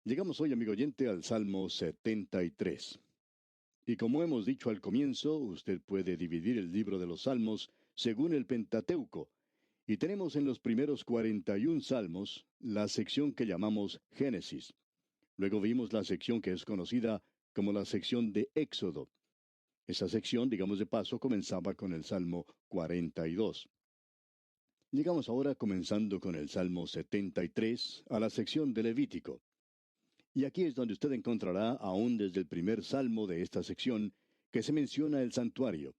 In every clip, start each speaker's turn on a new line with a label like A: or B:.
A: Llegamos hoy, amigo oyente, al Salmo 73. Y como hemos dicho al comienzo, usted puede dividir el libro de los Salmos según el Pentateuco. Y tenemos en los primeros 41 salmos la sección que llamamos Génesis. Luego vimos la sección que es conocida como la sección de Éxodo. Esa sección, digamos de paso, comenzaba con el Salmo 42. Llegamos ahora, comenzando con el Salmo 73, a la sección de Levítico. Y aquí es donde usted encontrará, aún desde el primer salmo de esta sección, que se menciona el santuario.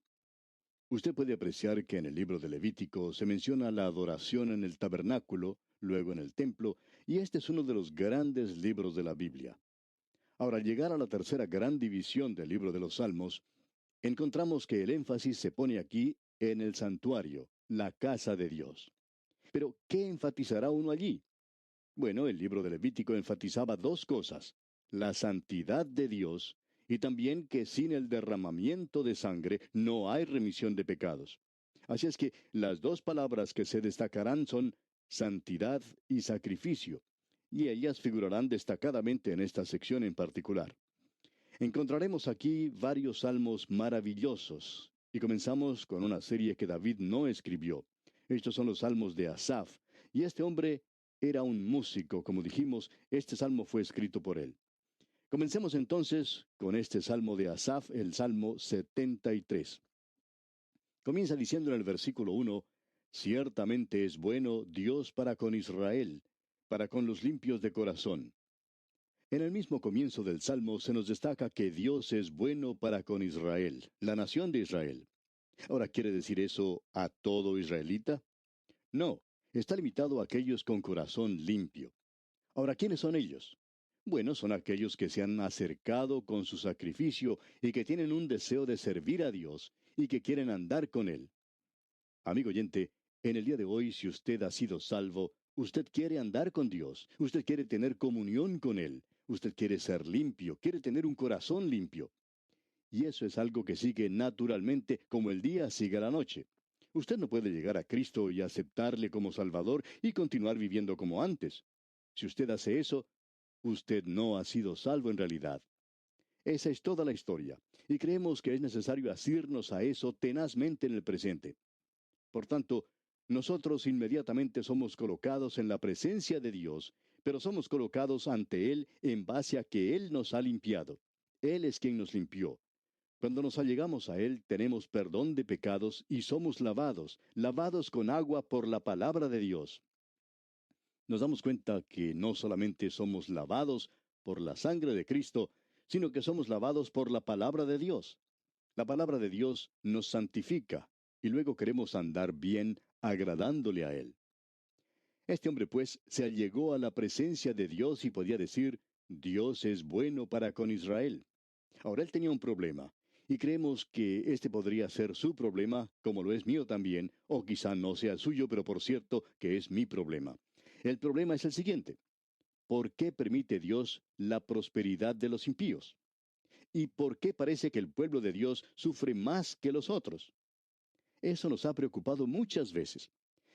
A: Usted puede apreciar que en el libro de Levítico se menciona la adoración en el tabernáculo, luego en el templo, y este es uno de los grandes libros de la Biblia. Ahora, al llegar a la tercera gran división del libro de los Salmos, encontramos que el énfasis se pone aquí en el santuario, la casa de Dios. Pero, ¿qué enfatizará uno allí? Bueno, el libro de Levítico enfatizaba dos cosas: la santidad de Dios y también que sin el derramamiento de sangre no hay remisión de pecados. Así es que las dos palabras que se destacarán son santidad y sacrificio, y ellas figurarán destacadamente en esta sección en particular. Encontraremos aquí varios salmos maravillosos, y comenzamos con una serie que David no escribió. Estos son los salmos de Asaf, y este hombre era un músico, como dijimos, este salmo fue escrito por él. Comencemos entonces con este salmo de Asaf, el Salmo 73. Comienza diciendo en el versículo 1: Ciertamente es bueno Dios para con Israel, para con los limpios de corazón. En el mismo comienzo del Salmo se nos destaca que Dios es bueno para con Israel, la nación de Israel. Ahora, ¿quiere decir eso a todo israelita? No, está limitado a aquellos con corazón limpio. Ahora, ¿quiénes son ellos? Bueno, son aquellos que se han acercado con su sacrificio y que tienen un deseo de servir a Dios y que quieren andar con Él. Amigo oyente, en el día de hoy, si usted ha sido salvo, usted quiere andar con Dios, usted quiere tener comunión con Él, usted quiere ser limpio, quiere tener un corazón limpio. Y eso es algo que sigue naturalmente como el día sigue la noche. Usted no puede llegar a Cristo y aceptarle como Salvador y continuar viviendo como antes. Si usted hace eso, usted no ha sido salvo en realidad. Esa es toda la historia, y creemos que es necesario asirnos a eso tenazmente en el presente. Por tanto, nosotros inmediatamente somos colocados en la presencia de Dios, pero somos colocados ante Él en base a que Él nos ha limpiado. Él es quien nos limpió. Cuando nos allegamos a Él, tenemos perdón de pecados y somos lavados, lavados con agua por la palabra de Dios. Nos damos cuenta que no solamente somos lavados por la sangre de Cristo, sino que somos lavados por la palabra de Dios. La palabra de Dios nos santifica, y luego queremos andar bien, agradándole a Él. Este hombre, pues, se allegó a la presencia de Dios y podía decir: Dios es bueno para con Israel. Ahora él tenía un problema, y creemos que este podría ser su problema, como lo es mío también, o quizá no sea suyo, pero por cierto que es mi problema. El problema es el siguiente: ¿por qué permite Dios la prosperidad de los impíos? ¿Y por qué parece que el pueblo de Dios sufre más que los otros? Eso nos ha preocupado muchas veces.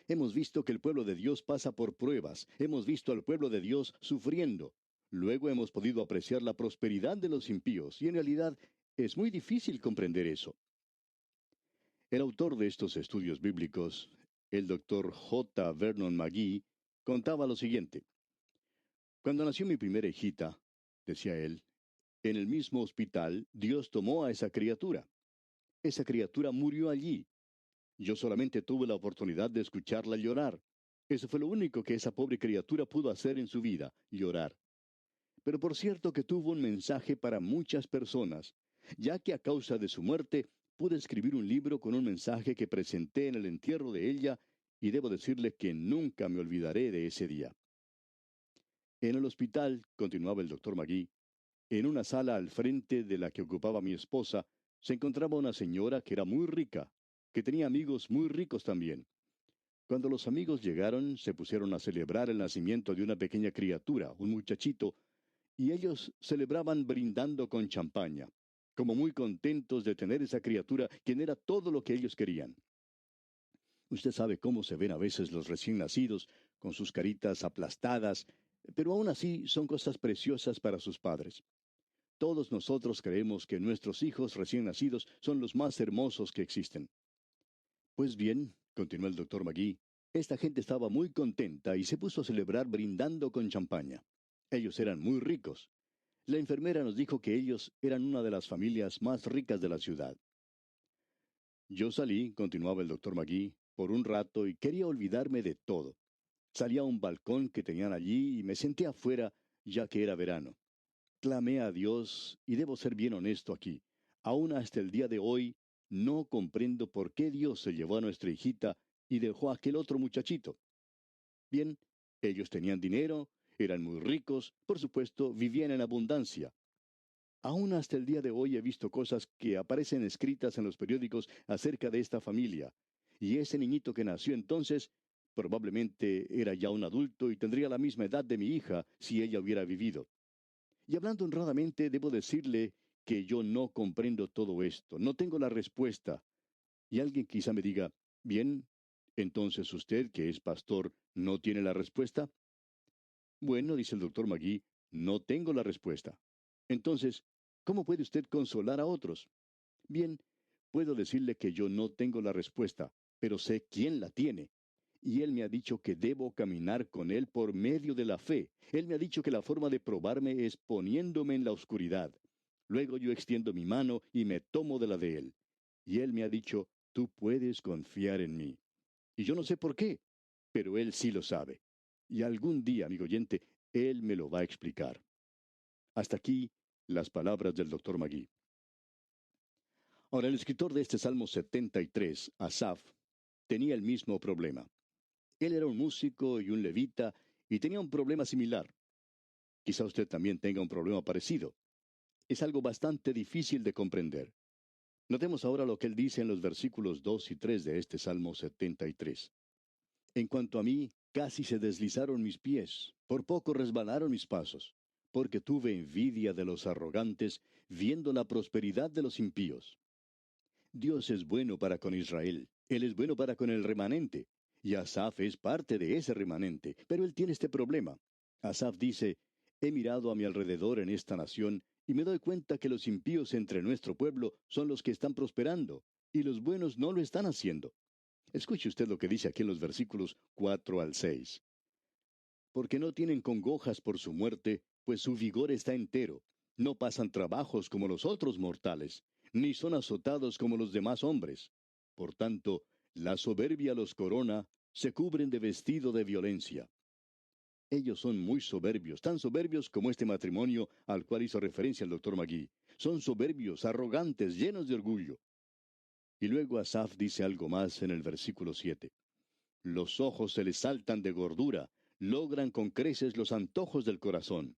A: Hemos visto que el pueblo de Dios pasa por pruebas, hemos visto al pueblo de Dios sufriendo. Luego hemos podido apreciar la prosperidad de los impíos, y en realidad es muy difícil comprender eso. El autor de estos estudios bíblicos, el doctor J. Vernon McGee, contaba lo siguiente: Cuando nació mi primera hijita, decía él, en el mismo hospital Dios tomó a esa criatura. Esa criatura murió allí. Yo solamente tuve la oportunidad de escucharla llorar. Eso fue lo único que esa pobre criatura pudo hacer en su vida: llorar. Pero por cierto que tuvo un mensaje para muchas personas, ya que a causa de su muerte pude escribir un libro con un mensaje que presenté en el entierro de ella, y debo decirle que nunca me olvidaré de ese día. En el hospital, continuaba el doctor Magui, en una sala al frente de la que ocupaba mi esposa, se encontraba una señora que era muy rica, que tenía amigos muy ricos también. Cuando los amigos llegaron, se pusieron a celebrar el nacimiento de una pequeña criatura, un muchachito, y ellos celebraban brindando con champaña, como muy contentos de tener esa criatura, quien era todo lo que ellos querían. Usted sabe cómo se ven a veces los recién nacidos, con sus caritas aplastadas, Pero aún así son cosas preciosas para sus padres. Todos nosotros creemos que nuestros hijos recién nacidos son los más hermosos que existen. Pues bien, continuó el doctor Magui, esta gente estaba muy contenta y se puso a celebrar brindando con champaña. Ellos eran muy ricos. La enfermera nos dijo que ellos eran una de las familias más ricas de la ciudad. Yo salí, continuaba el doctor Magui, por un rato y quería olvidarme de todo. Salí a un balcón que tenían allí y me senté afuera, ya que era verano. Clamé a Dios y debo ser bien honesto aquí. Aún hasta el día de hoy no comprendo por qué Dios se llevó a nuestra hijita y dejó a aquel otro muchachito. Bien, ellos tenían dinero, eran muy ricos, por supuesto, vivían en abundancia. Aún hasta el día de hoy he visto cosas que aparecen escritas en los periódicos acerca de esta familia. Y ese niñito que nació entonces probablemente era ya un adulto y tendría la misma edad de mi hija si ella hubiera vivido. Y hablando honradamente, debo decirle que yo no comprendo todo esto, no tengo la respuesta. Y alguien quizá me diga, bien, entonces usted, que es pastor, ¿no tiene la respuesta? Bueno, dice el doctor Magui, no tengo la respuesta. Entonces, ¿cómo puede usted consolar a otros? Bien, puedo decirle que yo no tengo la respuesta, pero sé quién la tiene. Y él me ha dicho que debo caminar con él por medio de la fe. Él me ha dicho que la forma de probarme es poniéndome en la oscuridad. Luego yo extiendo mi mano y me tomo de la de él. Y él me ha dicho, tú puedes confiar en mí. Y yo no sé por qué, pero él sí lo sabe. Y algún día, amigo oyente, él me lo va a explicar. Hasta aquí las palabras del doctor Magui. Ahora, el escritor de este Salmo 73, Asaf, tenía el mismo problema. Él era un músico y un levita y tenía un problema similar. Quizá usted también tenga un problema parecido. Es algo bastante difícil de comprender. Notemos ahora lo que él dice en los versículos 2 y 3 de este Salmo 73. En cuanto a mí, casi se deslizaron mis pies, por poco resbalaron mis pasos, porque tuve envidia de los arrogantes, viendo la prosperidad de los impíos. Dios es bueno para con Israel, Él es bueno para con el remanente, y Asaf es parte de ese remanente, pero él tiene este problema. Asaf dice, he mirado a mi alrededor en esta nación, y me doy cuenta que los impíos entre nuestro pueblo son los que están prosperando, y los buenos no lo están haciendo. Escuche usted lo que dice aquí en los versículos 4 al 6. Porque no tienen congojas por su muerte, pues su vigor está entero. No pasan trabajos como los otros mortales, ni son azotados como los demás hombres. Por tanto, la soberbia los corona, se cubren de vestido de violencia. Ellos son muy soberbios, tan soberbios como este matrimonio al cual hizo referencia el doctor Magui. Son soberbios, arrogantes, llenos de orgullo. Y luego Asaf dice algo más en el versículo 7. Los ojos se les saltan de gordura, logran con creces los antojos del corazón.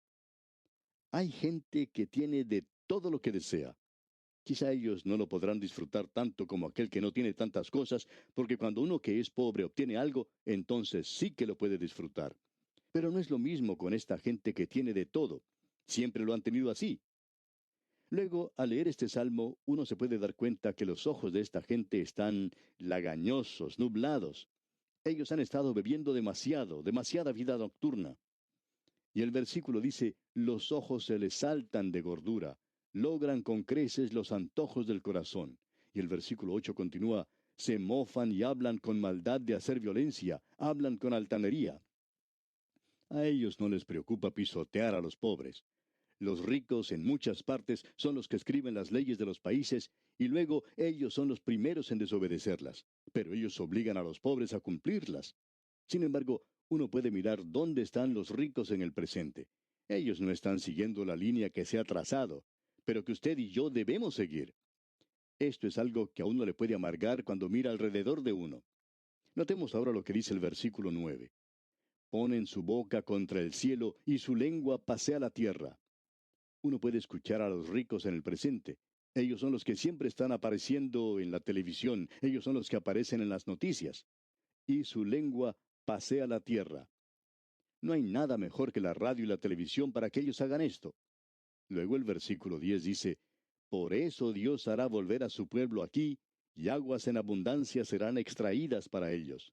A: Hay gente que tiene de todo lo que desea. Quizá ellos no lo podrán disfrutar tanto como aquel que no tiene tantas cosas, porque cuando uno que es pobre obtiene algo, entonces sí que lo puede disfrutar. Pero no es lo mismo con esta gente que tiene de todo. Siempre lo han tenido así. Luego, al leer este salmo, uno se puede dar cuenta que los ojos de esta gente están lagañosos, nublados. Ellos han estado bebiendo demasiado, demasiada vida nocturna. Y el versículo dice, los ojos se les saltan de gordura, logran con creces los antojos del corazón. Y el versículo 8 continúa, se mofan y hablan con maldad de hacer violencia, hablan con altanería. A ellos no les preocupa pisotear a los pobres. Los ricos en muchas partes son los que escriben las leyes de los países y luego ellos son los primeros en desobedecerlas, pero ellos obligan a los pobres a cumplirlas. Sin embargo, uno puede mirar dónde están los ricos en el presente. Ellos no están siguiendo la línea que se ha trazado, pero que usted y yo debemos seguir. Esto es algo que a uno le puede amargar cuando mira alrededor de uno. Notemos ahora lo que dice el versículo 9. Ponen su boca contra el cielo y su lengua pasea la tierra. Uno puede escuchar a los ricos en el presente. Ellos son los que siempre están apareciendo en la televisión, ellos son los que aparecen en las noticias. Y su lengua pasea la tierra. No hay nada mejor que la radio y la televisión para que ellos hagan esto. Luego el versículo 10 dice, por eso Dios hará volver a su pueblo aquí, y aguas en abundancia serán extraídas para ellos.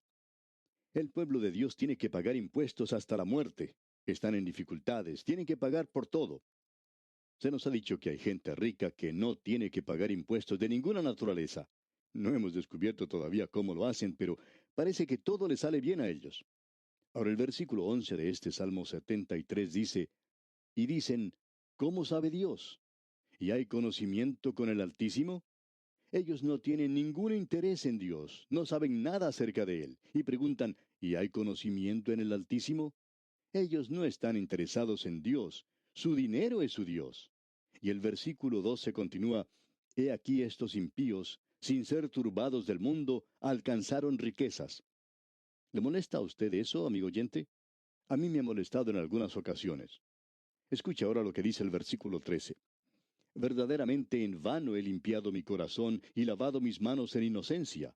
A: El pueblo de Dios tiene que pagar impuestos hasta la muerte. están en dificultades, tienen que pagar por todo. Se nos ha dicho que hay gente rica que no tiene que pagar impuestos de ninguna naturaleza. No hemos descubierto todavía cómo lo hacen, pero parece que todo les sale bien a ellos. Ahora el versículo 11 de este Salmo 73 dice, y dicen, ¿cómo sabe Dios? ¿Y hay conocimiento con el Altísimo? Ellos no tienen ningún interés en Dios, no saben nada acerca de Él, y preguntan, ¿y hay conocimiento en el Altísimo? Ellos no están interesados en Dios, su dinero es su Dios. Y el versículo 12 continúa, He aquí estos impíos, sin ser turbados del mundo, alcanzaron riquezas. ¿Le molesta a usted eso, amigo oyente? A mí me ha molestado en algunas ocasiones. Escuche ahora lo que dice el versículo 13. Verdaderamente en vano he limpiado mi corazón y lavado mis manos en inocencia.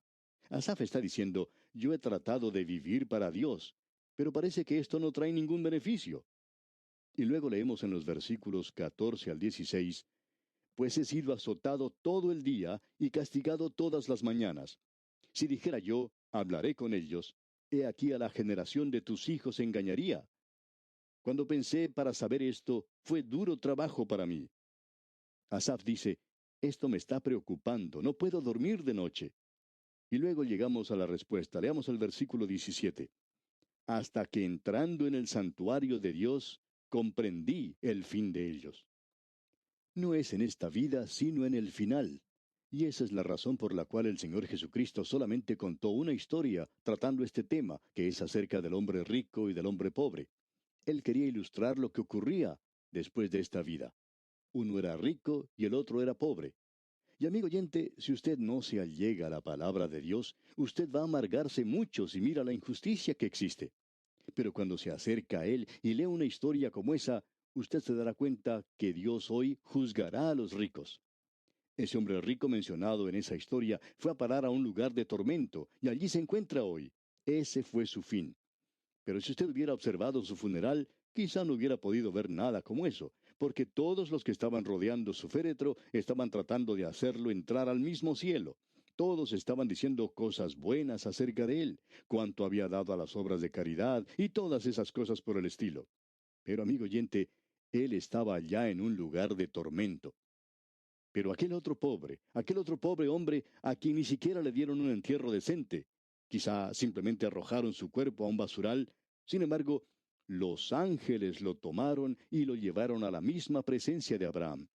A: Asaf está diciendo, yo he tratado de vivir para Dios, pero parece que esto no trae ningún beneficio. Y luego leemos en los versículos 14 al 16, pues he sido azotado todo el día y castigado todas las mañanas. Si dijera yo, hablaré con ellos, he aquí a la generación de tus hijos engañaría. Cuando pensé para saber esto, fue duro trabajo para mí. Asaf dice, esto me está preocupando, no puedo dormir de noche. Y luego llegamos a la respuesta. Leamos el versículo 17. Hasta que entrando en el santuario de Dios, comprendí el fin de ellos. No es en esta vida, sino en el final. Y esa es la razón por la cual el Señor Jesucristo solamente contó una historia tratando este tema, que es acerca del hombre rico y del hombre pobre. Él quería ilustrar lo que ocurría después de esta vida. Uno era rico y el otro era pobre. Y amigo oyente, si usted no se allega a la palabra de Dios, usted va a amargarse mucho si mira la injusticia que existe. Pero cuando se acerca a Él y lee una historia como esa, usted se dará cuenta que Dios hoy juzgará a los ricos. Ese hombre rico mencionado en esa historia fue a parar a un lugar de tormento y allí se encuentra hoy. Ese fue su fin. Pero si usted hubiera observado su funeral, quizá no hubiera podido ver nada como eso, porque todos los que estaban rodeando su féretro estaban tratando de hacerlo entrar al mismo cielo. Todos estaban diciendo cosas buenas acerca de él, cuánto había dado a las obras de caridad y todas esas cosas por el estilo. Pero amigo oyente, él estaba allá en un lugar de tormento. Pero aquel otro pobre hombre a quien ni siquiera le dieron un entierro decente, quizá simplemente arrojaron su cuerpo a un basural, sin embargo, los ángeles lo tomaron y lo llevaron a la misma presencia de Abraham.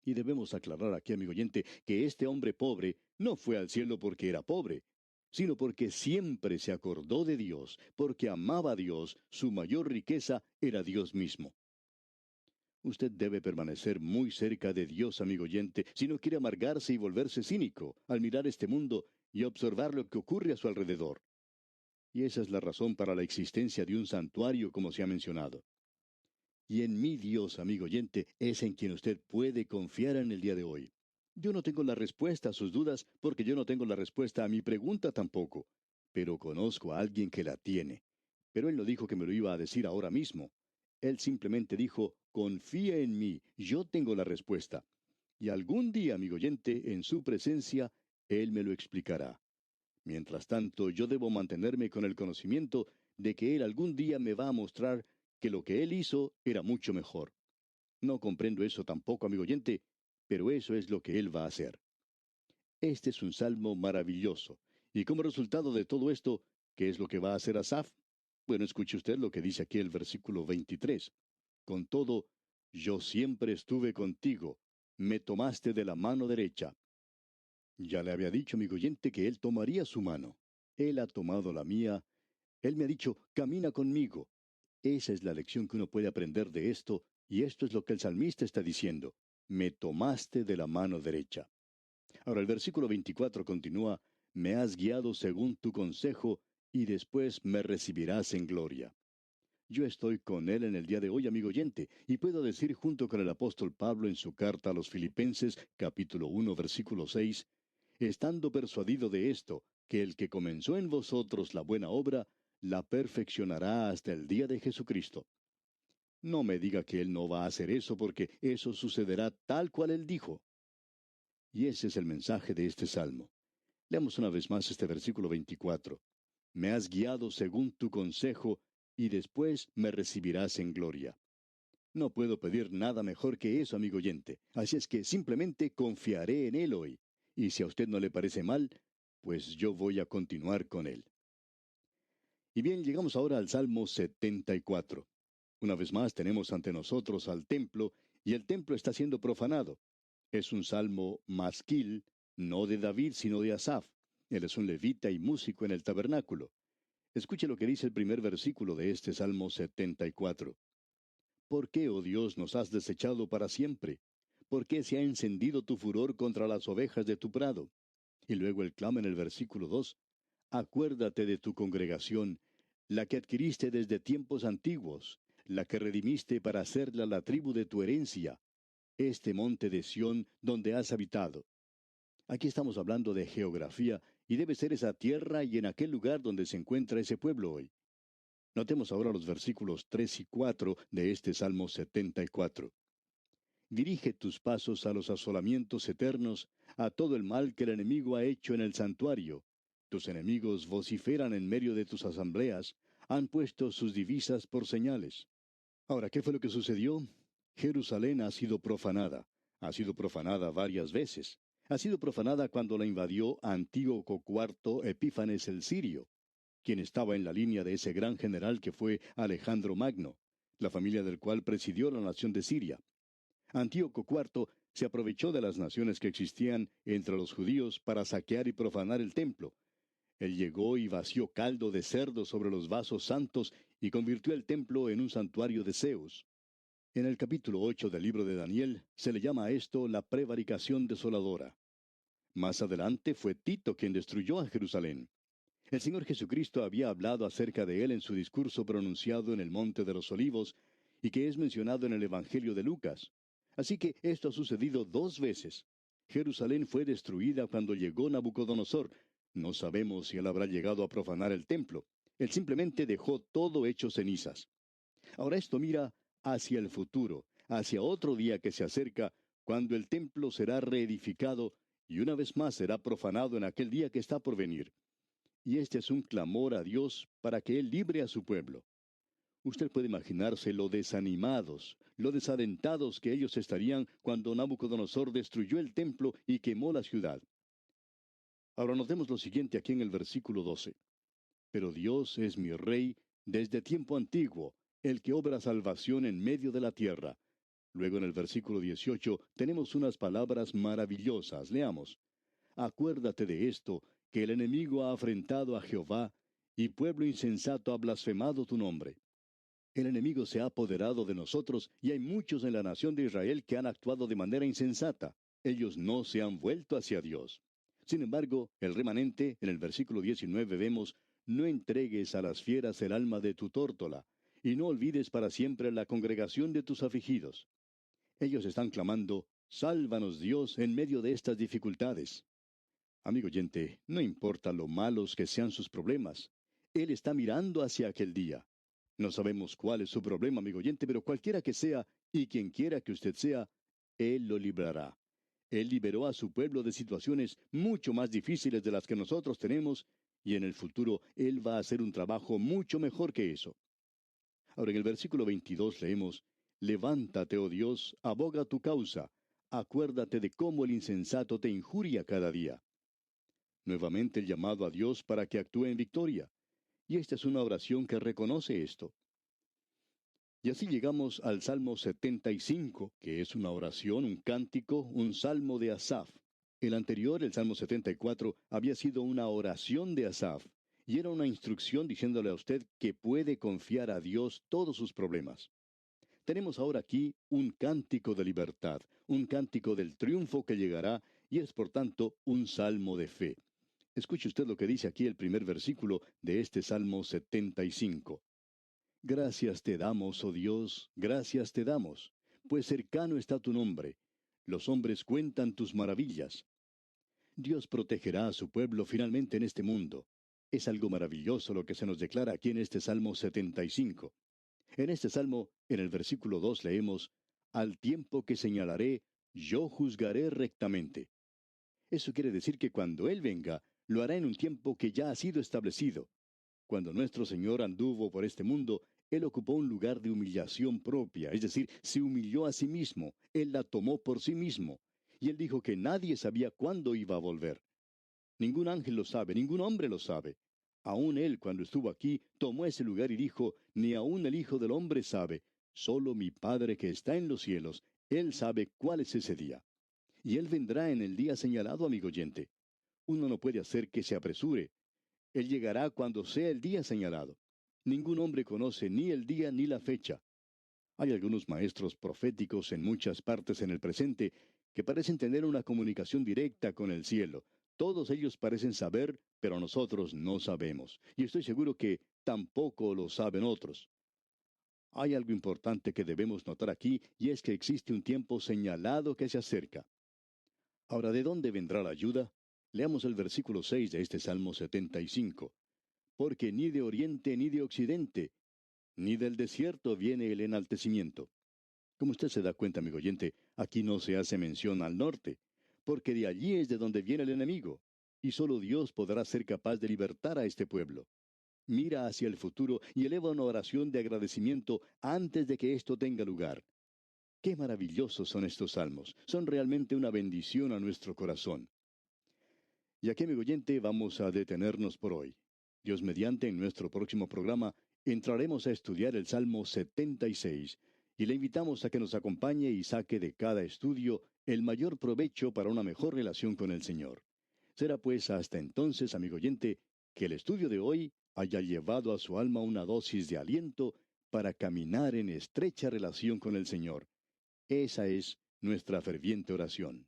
A: Y debemos aclarar aquí, amigo oyente, que este hombre pobre no fue al cielo porque era pobre, sino porque siempre se acordó de Dios, porque amaba a Dios, su mayor riqueza era Dios mismo. Usted debe permanecer muy cerca de Dios, amigo oyente, si no quiere amargarse y volverse cínico al mirar este mundo y observar lo que ocurre a su alrededor. Y esa es la razón para la existencia de un santuario, como se ha mencionado. Y en mi Dios, amigo oyente, es en quien usted puede confiar en el día de hoy. Yo no tengo la respuesta a sus dudas porque yo no tengo la respuesta a mi pregunta tampoco, pero conozco a alguien que la tiene. Pero él no dijo que me lo iba a decir ahora mismo. Él simplemente dijo, confía en mí, yo tengo la respuesta. Y algún día, amigo oyente, en su presencia, él me lo explicará. Mientras tanto, yo debo mantenerme con el conocimiento de que él algún día me va a mostrar que lo que él hizo era mucho mejor. No comprendo eso tampoco, amigo oyente, pero eso es lo que él va a hacer. Este es un salmo maravilloso. Y como resultado de todo esto, ¿qué es lo que va a hacer Asaf? Bueno, escuche usted lo que dice aquí el versículo 23. Con todo, yo siempre estuve contigo, me tomaste de la mano derecha. Ya le había dicho, amigo oyente, que él tomaría su mano. Él ha tomado la mía. Él me ha dicho, camina conmigo. Esa es la lección que uno puede aprender de esto, y esto es lo que el salmista está diciendo. Me tomaste de la mano derecha. Ahora el versículo 24 continúa, me has guiado según tu consejo, y después me recibirás en gloria. Yo estoy con él en el día de hoy, amigo oyente, y puedo decir junto con el apóstol Pablo en su carta a los Filipenses, capítulo 1, versículo 6, estando persuadido de esto, que el que comenzó en vosotros la buena obra, la perfeccionará hasta el día de Jesucristo. No me diga que él no va a hacer eso, porque eso sucederá tal cual él dijo. Y ese es el mensaje de este salmo. Leamos una vez más este versículo 24. Me has guiado según tu consejo, y después me recibirás en gloria. No puedo pedir nada mejor que eso, amigo oyente. Así es que simplemente confiaré en Él hoy. Y si a usted no le parece mal, pues yo voy a continuar con Él. Y bien, llegamos ahora al Salmo 74. Una vez más tenemos ante nosotros al templo, y el templo está siendo profanado. Es un salmo masquil, no de David, sino de Asaf. Él es un levita y músico en el tabernáculo. Escuche lo que dice el primer versículo de este Salmo 74. ¿Por qué, oh Dios, nos has desechado para siempre? ¿Por qué se ha encendido tu furor contra las ovejas de tu prado? Y luego él clama en el versículo 2. Acuérdate de tu congregación, la que adquiriste desde tiempos antiguos, la que redimiste para hacerla la tribu de tu herencia, este monte de Sión donde has habitado. Aquí estamos hablando de geografía, y debe ser esa tierra y en aquel lugar donde se encuentra ese pueblo hoy. Notemos ahora los versículos 3 y 4 de este Salmo 74. Dirige tus pasos a los asolamientos eternos, a todo el mal que el enemigo ha hecho en el santuario. Tus enemigos vociferan en medio de tus asambleas, han puesto sus divisas por señales. Ahora, ¿qué fue lo que sucedió? Jerusalén ha sido profanada varias veces. Ha sido profanada cuando la invadió Antíoco IV Epífanes el Sirio, quien estaba en la línea de ese gran general que fue Alejandro Magno, la familia del cual presidió la nación de Siria. Antíoco IV se aprovechó de las naciones que existían entre los judíos para saquear y profanar el templo. Él llegó y vació caldo de cerdo sobre los vasos santos y convirtió el templo en un santuario de Zeus. En el capítulo 8 del libro de Daniel se le llama a esto la prevaricación desoladora. Más adelante fue Tito quien destruyó a Jerusalén. El Señor Jesucristo había hablado acerca de él en su discurso pronunciado en el Monte de los Olivos y que es mencionado en el Evangelio de Lucas. Así que esto ha sucedido dos veces. Jerusalén fue destruida cuando llegó Nabucodonosor. No sabemos si él habrá llegado a profanar el templo. Él simplemente dejó todo hecho cenizas. Ahora esto mira hacia el futuro, hacia otro día que se acerca, cuando el templo será reedificado y una vez más será profanado en aquel día que está por venir. Y este es un clamor a Dios para que Él libre a su pueblo. Usted puede imaginarse lo desanimados, lo desalentados que ellos estarían cuando Nabucodonosor destruyó el templo y quemó la ciudad. Ahora notemos lo siguiente aquí en el versículo 12. Pero Dios es mi Rey desde tiempo antiguo, el que obra salvación en medio de la tierra. Luego en el versículo 18 tenemos unas palabras maravillosas. Leamos. Acuérdate de esto, que el enemigo ha afrentado a Jehová, y pueblo insensato ha blasfemado tu nombre. El enemigo se ha apoderado de nosotros, y hay muchos en la nación de Israel que han actuado de manera insensata. Ellos no se han vuelto hacia Dios. Sin embargo, el remanente, en el versículo 19 vemos, no entregues a las fieras el alma de tu tórtola, y no olvides para siempre la congregación de tus afligidos. Ellos están clamando, sálvanos Dios en medio de estas dificultades. Amigo oyente, no importa lo malos que sean sus problemas, Él está mirando hacia aquel día. No sabemos cuál es su problema, amigo oyente, pero cualquiera que sea, y quien quiera que usted sea, Él lo librará. Él liberó a su pueblo de situaciones mucho más difíciles de las que nosotros tenemos, y en el futuro Él va a hacer un trabajo mucho mejor que eso. Ahora en el versículo 22 leemos, levántate, oh Dios, aboga tu causa, acuérdate de cómo el insensato te injuria cada día. Nuevamente el llamado a Dios para que actúe en victoria. Y esta es una oración que reconoce esto. Y así llegamos al Salmo 75, que es una oración, un cántico, un salmo de Asaf. El anterior, el Salmo 74, había sido una oración de Asaf, y era una instrucción diciéndole a usted que puede confiar a Dios todos sus problemas. Tenemos ahora aquí un cántico de libertad, un cántico del triunfo que llegará, y es por tanto un salmo de fe. Escuche usted lo que dice aquí el primer versículo de este Salmo 75. Gracias te damos, oh Dios, gracias te damos, pues cercano está tu nombre. Los hombres cuentan tus maravillas. Dios protegerá a su pueblo finalmente en este mundo. Es algo maravilloso lo que se nos declara aquí en este Salmo 75. En este Salmo, en el versículo 2 leemos, al tiempo que señalaré, yo juzgaré rectamente. Eso quiere decir que cuando Él venga, lo hará en un tiempo que ya ha sido establecido. Cuando nuestro Señor anduvo por este mundo, Él ocupó un lugar de humillación propia, es decir, se humilló a sí mismo, Él la tomó por sí mismo, y Él dijo que nadie sabía cuándo iba a volver. Ningún ángel lo sabe, ningún hombre lo sabe. Aún Él, cuando estuvo aquí, tomó ese lugar y dijo, ni aun el Hijo del Hombre sabe, solo mi Padre que está en los cielos, Él sabe cuál es ese día. Y Él vendrá en el día señalado, amigo oyente. Uno no puede hacer que se apresure. Él llegará cuando sea el día señalado. Ningún hombre conoce ni el día ni la fecha. Hay algunos maestros proféticos en muchas partes en el presente que parecen tener una comunicación directa con el cielo. Todos ellos parecen saber, pero nosotros no sabemos. Y estoy seguro que tampoco lo saben otros. Hay algo importante que debemos notar aquí, y es que existe un tiempo señalado que se acerca. Ahora, ¿de dónde vendrá la ayuda? Leamos el versículo 6 de este Salmo 75. Porque ni de oriente ni de occidente, ni del desierto viene el enaltecimiento. Como usted se da cuenta, amigo oyente, aquí no se hace mención al norte, porque de allí es de donde viene el enemigo, y solo Dios podrá ser capaz de libertar a este pueblo. Mira hacia el futuro y eleva una oración de agradecimiento antes de que esto tenga lugar. Qué maravillosos son estos salmos, son realmente una bendición a nuestro corazón. Y aquí, amigo oyente, vamos a detenernos por hoy. Dios mediante, en nuestro próximo programa, entraremos a estudiar el Salmo 76, y le invitamos a que nos acompañe y saque de cada estudio el mayor provecho para una mejor relación con el Señor. Será pues hasta entonces, amigo oyente, que el estudio de hoy haya llevado a su alma una dosis de aliento para caminar en estrecha relación con el Señor. Esa es nuestra ferviente oración.